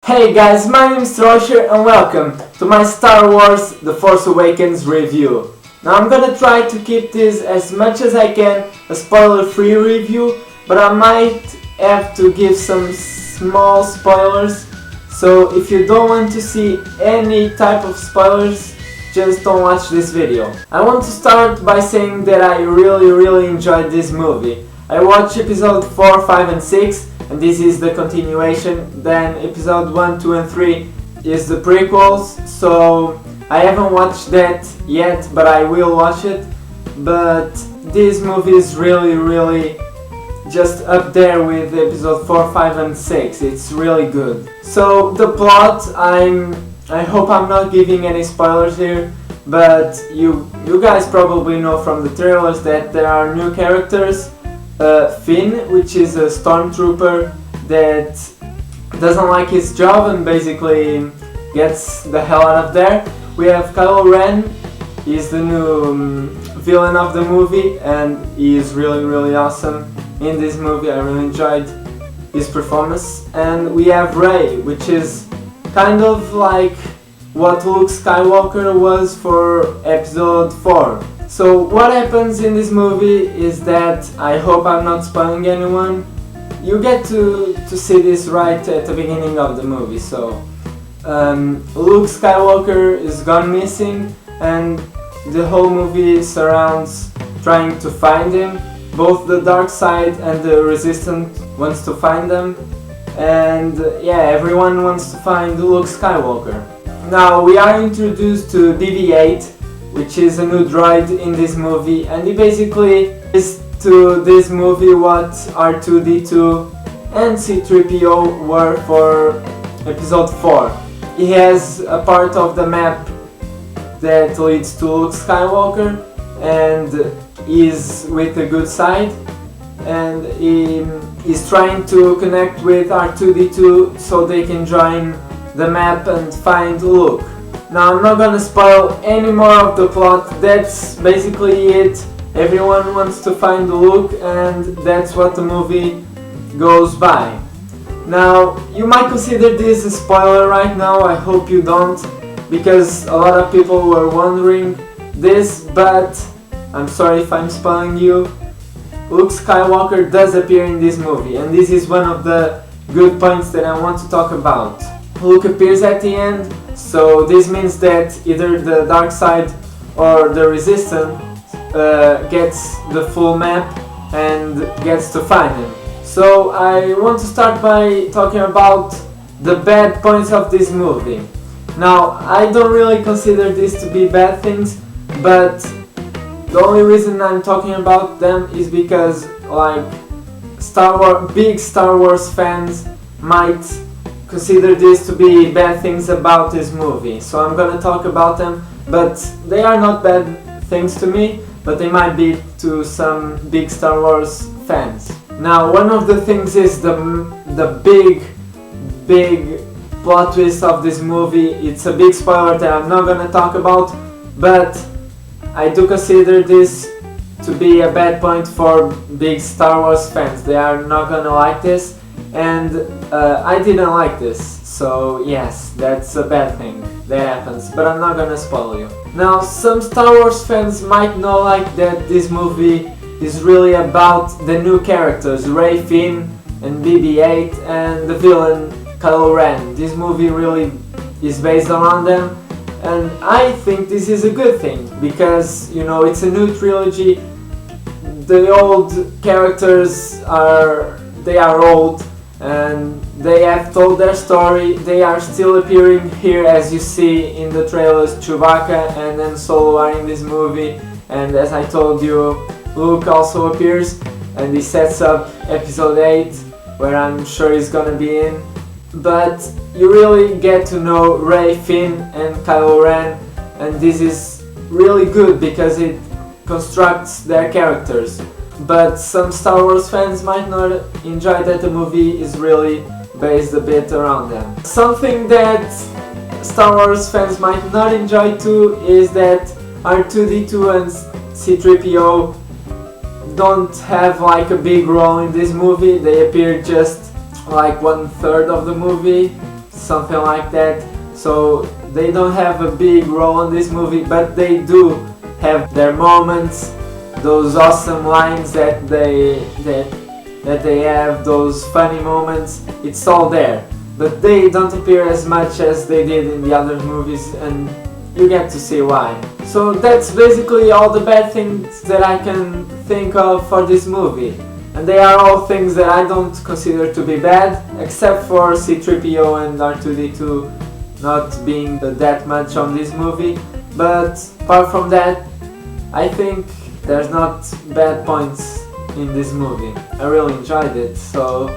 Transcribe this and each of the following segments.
Hey guys, my name is Trollisher and welcome to my Star Wars The Force Awakens review. Now I'm gonna try to keep this as much as I can a spoiler-free review, but I might have to give some small spoilers, so if you don't want to see any type of spoilers, just don't watch this video. I want to start by saying that I really enjoyed this movie. I watched episode 4, 5 and 6, and this is the continuation. Then episode 1, 2 and 3 is the prequels, so I haven't watched that yet, but I will watch it. But this movie is really just up there with episode 4, 5 and 6. It's really good. So the plot, I hope I'm not giving any spoilers here, but you guys probably know from the trailers that there are new characters. Finn, which is a stormtrooper that doesn't like his job and basically gets the hell out of there. We have Kylo Ren, he's the new villain of the movie and he is really awesome in this movie. I really enjoyed his performance. And we have Rey, which is kind of like what Luke Skywalker was for episode 4. So what happens in this movie is that, I hope I'm not spoiling anyone, you get to see this right at the beginning of the movie. So Luke Skywalker is gone missing and the whole movie surrounds trying to find him. Both the dark side and the resistance wants to find them, and yeah, everyone wants to find Luke Skywalker. Now we are introduced to BB-8, which is a new droid in this movie, and he basically is to this movie what R2-D2 and C-3PO were for episode 4. He has a part of the map that leads to Luke Skywalker and is with the good side, and he is trying to connect with R2-D2 so they can join the map and find Luke. Now I'm not gonna spoil any more of the plot, that's basically it. Everyone wants to find Luke and that's what the movie goes by. Now you might consider this a spoiler right now, I hope you don't, because a lot of people were wondering this, but I'm sorry if I'm spoiling you. Luke Skywalker does appear in this movie and this is one of the good points that I want to talk about. Luke appears at the end, so this means that either the dark side or the resistance gets the full map and gets to find him. So I want to start by talking about the bad points of this movie. Now I don't really consider this to be bad things, but the only reason I'm talking about them is because like big Star Wars fans might consider this to be bad things about this movie, so I'm gonna talk about them, but they are not bad things to me, but they might be to some big Star Wars fans. Now one of the things is the big plot twist of this movie. It's a big spoiler that I'm not gonna talk about, but I do consider this to be a bad point for big Star Wars fans. They are not gonna like this, and I didn't like this, so yes, that's a bad thing that happens, but I'm not gonna spoil you. Now some Star Wars fans might not like that this movie is really about the new characters, Rey, Finn and BB-8 and the villain Kylo Ren. This movie really is based around them, and I think this is a good thing because, you know, it's a new trilogy. The old characters are old and they have told their story. They are still appearing here, as you see in the trailers. Chewbacca and Han Solo are in this movie, and as I told you, Luke also appears and he sets up episode 8, where I'm sure he's gonna be in. But you really get to know Rey, Finn and Kylo Ren, and this is really good because it constructs their characters. But some Star Wars fans might not enjoy that the movie is really based a bit around them. Something that Star Wars fans might not enjoy too is that R2-D2 and C-3PO don't have like a big role in this movie. They appear just like 1/3 of the movie, something like that. So they don't have a big role in this movie, but they do have their moments, those awesome lines that they have, those funny moments. It's all there, but they don't appear as much as they did in the other movies, and you get to see why. So that's basically all the bad things that I can think of for this movie. And they are all things that I don't consider to be bad, except for C-3PO and R2-D2 not being that much on this movie. But apart from that, I think there's not bad points in this movie. I really enjoyed it. So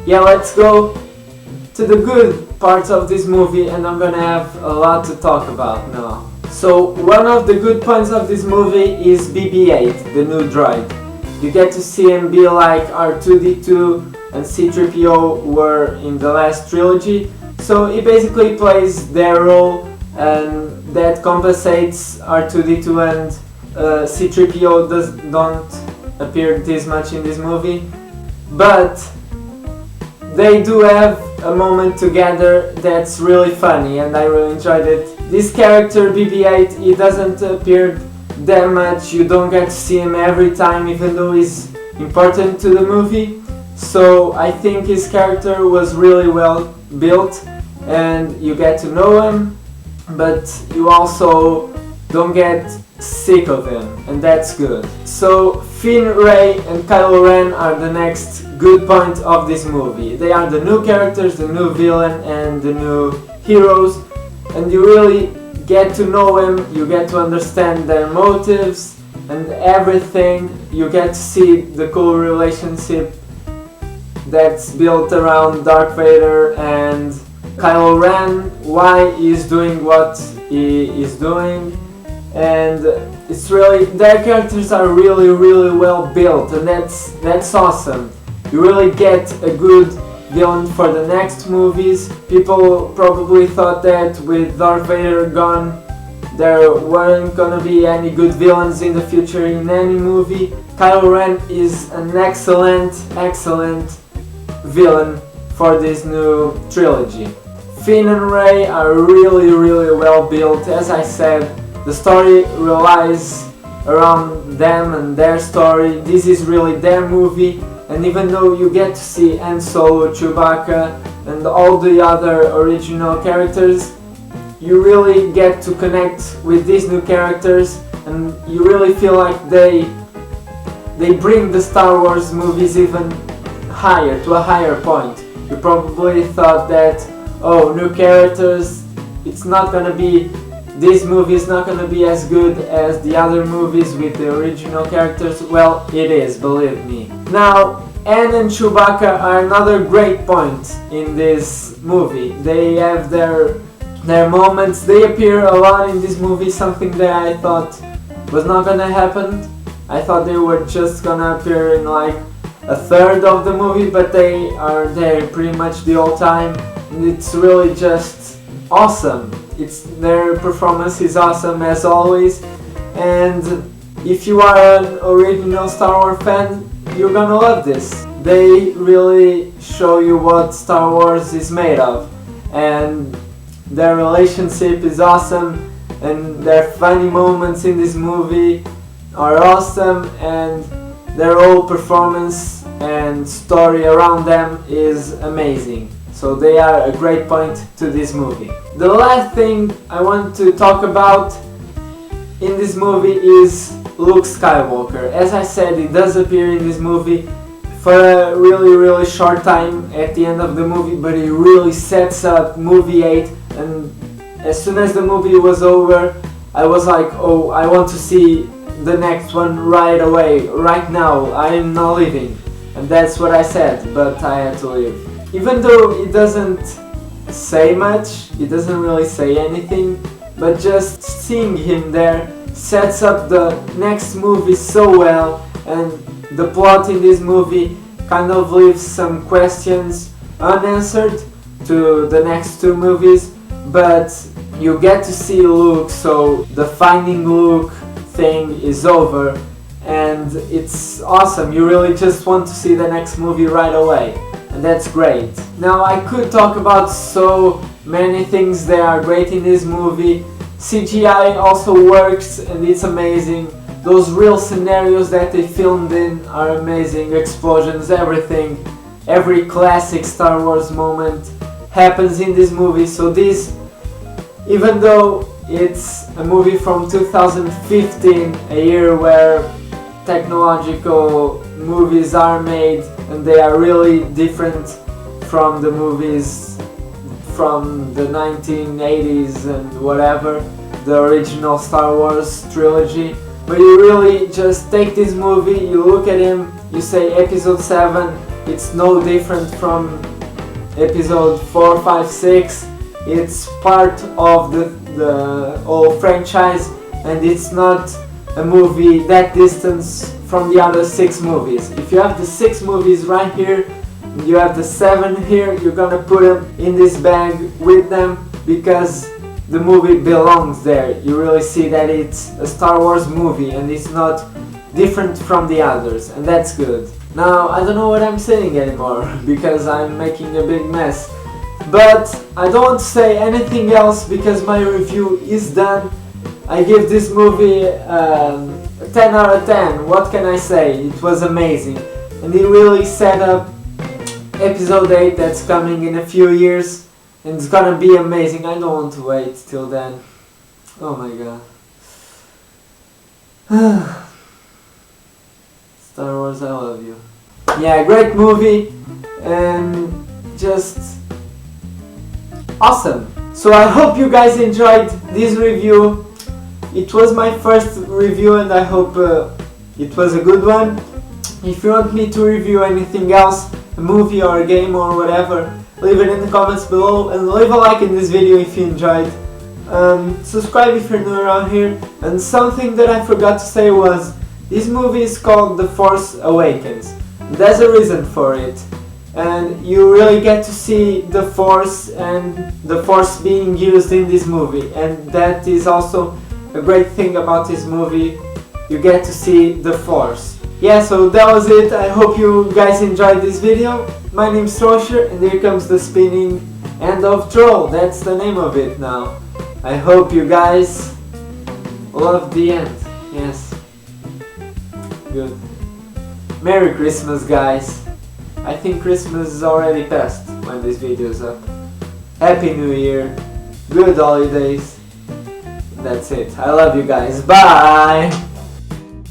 yeah, let's go to the good parts of this movie, and I'm gonna have a lot to talk about now. So one of the good points of this movie is BB-8, the new droid. You get to see him be like R2-D2 and C-3PO were in the last trilogy. So he basically plays their role, and that compensates R2-D2 and C-3PO don't appear this much in this movie. But they do have a moment together that's really funny, and I really enjoyed it. This character BB-8, he doesn't appear that much, you don't get to see him every time, even though he's important to the movie. So I think his character was really well built, and you get to know him, but you also don't get sick of him, and that's good. So Finn, Rey and Kylo Ren are the next good point of this movie. They are the new characters, the new villain and the new heroes, and you really get to know them, you get to understand their motives and everything. You get to see the cool relationship that's built around Darth Vader and Kylo Ren, why he's doing what he is doing, and it's really, their characters are really well built, and that's awesome. You really get a good villain for the next movies. People probably thought that with Darth Vader gone, there weren't gonna be any good villains in the future in any movie. Kylo Ren is an excellent villain for this new trilogy. Finn and Rey are really well built. As I said, the story relies around them and their story. This is really their movie, and even though you get to see Han Solo, Chewbacca and all the other original characters, you really get to connect with these new characters, and you really feel like they bring the Star Wars movies even higher, to a higher point. You probably thought that, oh, new characters, it's not gonna be, this movie is not gonna be as good as the other movies with the original characters. Well, it is, believe me. Now, Han and Chewbacca are another great point in this movie. They have their moments, they appear a lot in this movie, something that I thought was not gonna happen. I thought they were just gonna appear in like a third of the movie, but they are there pretty much the whole time, and it's really just awesome. Their performance is awesome as always, and if you are an original Star Wars fan, you're gonna love this. They really show you what Star Wars is made of, and their relationship is awesome, and their funny moments in this movie are awesome, and their whole performance and story around them is amazing. So they are a great point to this movie. The last thing I want to talk about in this movie is Luke Skywalker. As I said, he does appear in this movie for a really short time at the end of the movie, but he really sets up movie 8, and as soon as the movie was over, I was like, oh, I want to see the next one right away, right now, I am not leaving. And that's what I said, but I had to leave. Even though it doesn't say much, it doesn't really say anything, but just seeing him there sets up the next movie so well, and the plot in this movie kind of leaves some questions unanswered to the next two movies, but you get to see Luke, so the Finding Luke thing is over, and it's awesome. You really just want to see the next movie right away. and that's great. Now I could talk about so many things that are great in this movie. CGI also works and it's amazing. Those real scenarios that they filmed in are amazing. Explosions, everything. Every classic Star Wars moment happens in this movie. So this, even though it's a movie from 2015, a year where technological movies are made and they are really different from the movies from the 1980s and whatever, the original Star Wars trilogy. But you really just take this movie, you look at him, you say episode 7, it's no different from episode 4, 5, 6. It's part of the whole franchise, and it's not a movie that distance from the other 6 movies. If you have the 6 movies right here, and you have the 7 here, you're gonna put them in this bag with them because the movie belongs there. You really see that it's a Star Wars movie and it's not different from the others, and that's good. Now I don't know what I'm saying anymore because I'm making a big mess. But I don't say anything else because my review is done. I give this movie a 10 out of 10. What can I say? It was amazing. And it really set up episode 8 that's coming in a few years. And it's gonna be amazing. I don't want to wait till then. Oh my god. Star Wars, I love you. Yeah, great movie. And just awesome. So I hope you guys enjoyed this review. It was my first review and I hope it was a good one. If you want me to review anything else, a movie or a game or whatever, leave it in the comments below and leave a like in this video if you enjoyed. Subscribe if you're new around here. And something that I forgot to say was, this movie is called The Force Awakens. There's a reason for it. And you really get to see the Force and the Force being used in this movie, and that is also a great thing about this movie. You get to see the Force. Yeah, so that was it. I hope you guys enjoyed this video. My name's Trollisher and here comes the spinning end of Troll. That's the name of it now. I hope you guys love the end. Yes. Good. Merry Christmas, guys. I think Christmas is already past when this video is up. Happy New Year, good holidays. That's it. I love you guys. Bye!